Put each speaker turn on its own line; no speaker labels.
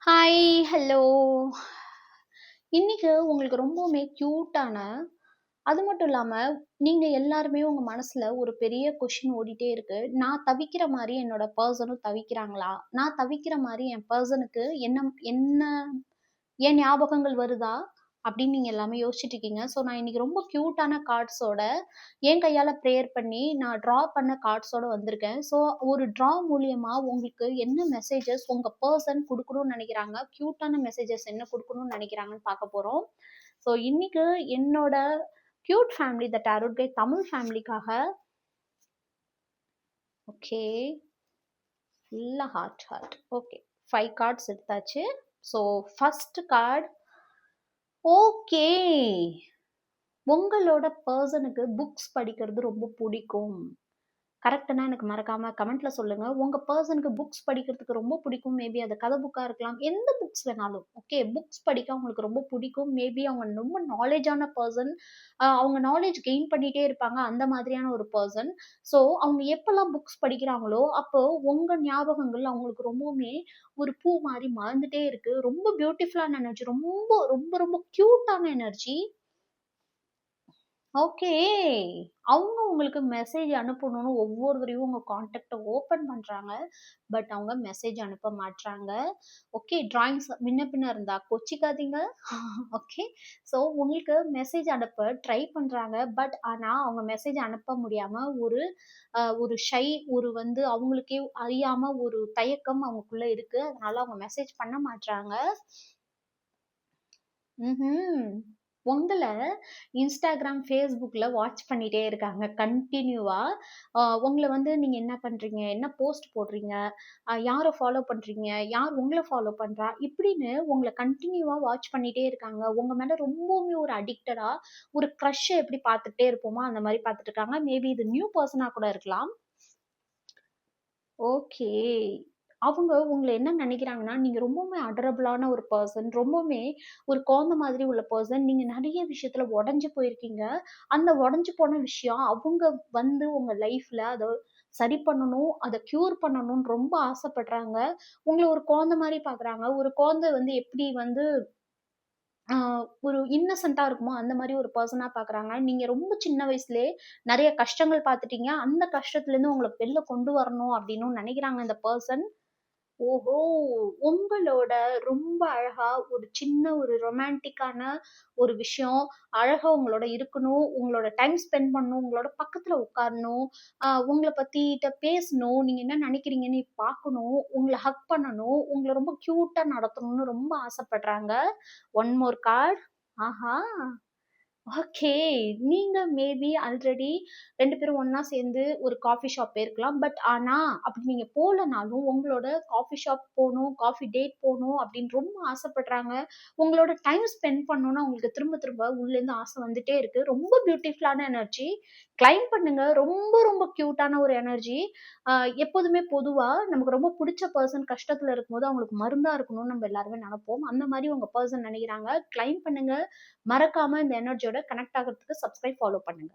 Hi, hello. இன்னைக்கு உங்களுக்கு ரொம்பவுமே கியூட்டான, அது மட்டும் இல்லாம, நீங்க எல்லாருமே உங்க மனசுல ஒரு பெரிய கொஸ்டின் ஓடிட்டே இருக்கு. நான் தவிக்கிற மாரி என்னோட பெர்சனும் தவிக்கிறாங்களா? நான் தவிக்கிற மாரி என் பெர்சனுக்கு என்ன என்ன என் ஞாபகங்கள் வருதா? அப்படின்னு நீங்க எல்லாமே யோசிச்சுட்டு இருக்கீங்க. ஸோ, நான் இன்னைக்கு ரொம்ப கியூட்டான கார்ட்ஸோட, என் கையால ப்ரேயர் பண்ணி, நான் ட்ரா பண்ண கார்ட்ஸோட வந்திருக்கேன். ஸோ, ஒரு ட்ரா மூலியமா உங்களுக்கு என்ன மெசேஜஸ் உங்க பெர்சன் குடுக்கணும்னு நெனைக்கிறாங்க? கியூட்டான மெசேஜஸ் என்ன குடுக்கணும்னு நெனைக்கிறாங்கன்னு பார்க்க போறோம். ஸோ, இன்னைக்கு என்னோட cute family the tarot guide Tamil ஃபேமிலிக்காக ஓகே. ஃபுல்லா ஹார்ட், ஹார்ட். ஓகே. 5 கார்ட்ஸ் எடுத்தாச்சு. So, first card okay. உங்களோட பெர்சனுக்கு புக்ஸ் படிக்கிறது ரொம்ப புடிக்கும். கரெக்ட்டுன்னா எனக்கு மறக்காம கமெண்ட்ல சொல்லுங்க. உங்க பெர்சனுக்கு புக்ஸ் படிக்கிறதுக்கு ரொம்ப பிடிக்கும். மேபி அது கதை புக்கா இருக்கலாம். எந்த புக்ஸ் வேணாலும். ஓகே. புக்ஸ் படிக்க அவங்களுக்கு ரொம்ப பிடிக்கும். மேபி அவங்க ரொம்ப நாலேட்ஜான பெர்சன். அவங்க நாலேட்ஜ் கெயின் பண்ணிட்டே இருப்பாங்க. அந்த மாதிரியான ஒரு பெர்சன். ஸோ, அவங்க எப்பலாம் புக்ஸ் படிக்கிறாங்களோ, அப்போ உங்க ஞாபகங்கள் அவங்களுக்கு ரொம்பவுமே ஒரு பூ மாரி மலர்ந்துட்டே இருக்கு. ரொம்ப பியூட்டிஃபுல்லான எனர்ஜி. ரொம்ப ரொம்ப ரொம்ப கியூட்டான எனர்ஜி. ஓகே. அவங்க உங்களுக்கு மெசேஜ் அனுப்பணும்னு ஒவ்வொரு தடவையும் உங்க கான்டாக்ட்ட ஓப்பன் பண்றாங்க. பட் அவங்க மெசேஜ் அனுப்ப மாட்றாங்க. ஓகே. டிராயிங்ஸ் முன்ன பின்ன இருந்தா கோச்சிக்காதீங்க. ஓகே. ஸோ உங்களுக்கு மெசேஜ் அனுப்ப ட்ரை பண்றாங்க. பட் ஆனா அவங்க மெசேஜ் அனுப்ப முடியாம ஒரு ஷை ஒரு வந்து அவங்களுக்கே அறியாம ஒரு தயக்கம் அவங்களுக்குள்ள இருக்கு. அதனால அவங்க மெசேஜ் பண்ண மாட்றாங்க. ம்ஹ்ம். உங்கள Instagram, Facebookல வாட்ச் பண்ணிட்டே இருக்காங்க கன்டினியூவா. உங்கள வந்து நீங்க என்ன பண்றீங்க? என்ன போஸ்ட் போடுறீங்க? யார ஃபாலோ பண்றீங்க? யார் உங்கள ஃபாலோ பண்றா? இப்படின்னு உங்கள கன்டினியூவா வாட்ச் பண்ணிட்டே இருக்காங்க. உங்க மேல ரொம்பவுமே ஒரு அடிக்டடா ஒரு க்ரஷ எப்படி பார்த்துட்டே இருப்போமோ, அந்த மாரி பார்த்துட்டு இருக்காங்க. மேபி இது நியூ பெர்சனா கூட இருக்கலாம். ஓகே. அவங்க உங்கள என்ன நெனைக்கிறாங்கன்னா, நீங்க ரொம்பவுமே அடரபிளான ஒரு பெர்சன். ரொம்பவுமே ஒரு குழந்த மாதிரி உள்ள பெர்சன். நீங்க நெறைய விஷயத்துல உடைஞ்சு போயிருக்கீங்க. அந்த உடைஞ்சு போன விஷயம் அவங்க வந்து உங்க லைஃப்ல அத சரி பண்ணணும், அத க்யூர் பண்ணணும்னு ரொம்ப ஆசைப்படுறாங்க. உங்கள ஒரு குழந்த மாரி பார்க்குறாங்க. ஒரு குழந்தை வந்து எப்படி வந்து ஆ ஒரு இன்னசென்ட்டா இருக்குமோ, அந்த மாரி ஒரு பெர்சனா பார்க்குறாங்க. நீங்க ரொம்ப சின்ன வயசுலயே நெறைய கஷ்டங்கள் பார்த்துட்டீங்க. அந்த கஷ்டத்துலேருந்து உங்கள வெளில கொண்டு வரணும் அப்டின்னும் நெனைக்கிறாங்க இந்த பெர்சன். ஓஹோ! உங்களோட ரொம்ப அழகா ஒரு சின்ன ஒரு ரொமான்டிக்கான ஒரு விஷயம். அழகா உங்களோட இருக்கணும். உங்களோட டைம் ஸ்பெண்ட் பண்ணணும். உங்களோட பக்கத்துல உட்காரணும். உங்கள பத்திட்ட பேசணும். நீங்க என்ன நினைக்கிறீங்கன்னு பார்க்கணும். உங்கள ஹக் பண்ணணும். உங்கள ரொம்ப கியூட்டா நடத்தணும்னு ரொம்ப ஆசைப்படுறாங்க. One more card. ஆஹா! ஓகே. நீங்க மேபி ஆல்ரெடி 2 பேரும் ஒண்ணா சேர்ந்து ஒரு காஃபி ஷாப் போயிருக்கலாம். பட் ஆனா, அப்படி நீங்க போலனாலும் உங்களோட காஃபி ஷாப் போணும், காஃபி டேட் போணும் அப்படின்னு ரொம்ப ஆசைப்படுறாங்க. உங்களோட டைம் ஸ்பெண்ட் பண்ணணும்னு அவங்களுக்கு திரும்ப திரும்ப உள்ளேருந்து ஆசை வந்துட்டே இருக்கு. ரொம்ப பியூட்டிஃபுல்லான எனர்ஜி. கிளைம் பண்ணுங்க. ரொம்ப ரொம்ப கியூட்டான ஒரு எனர்ஜி. அ எப்போதுமே பொதுவா நமக்கு ரொம்ப புடிச்ச பெர்சன் கஷ்டத்துல இருக்கும்போது அவங்களுக்கு மருந்தா இருக்கணும்னு நம்ம எல்லாருமே நெனைப்போம். அந்த மாரி உங்க பெர்சன் நெனைக்கிறாங்க. கிளைம் பண்ணுங்க. மறக்காம இந்த எனர்ஜியோட கனெக்ட் ஆகுறதுக்கு சப்ஸ்கிரைப், ஃபாலோ பண்ணுங்க.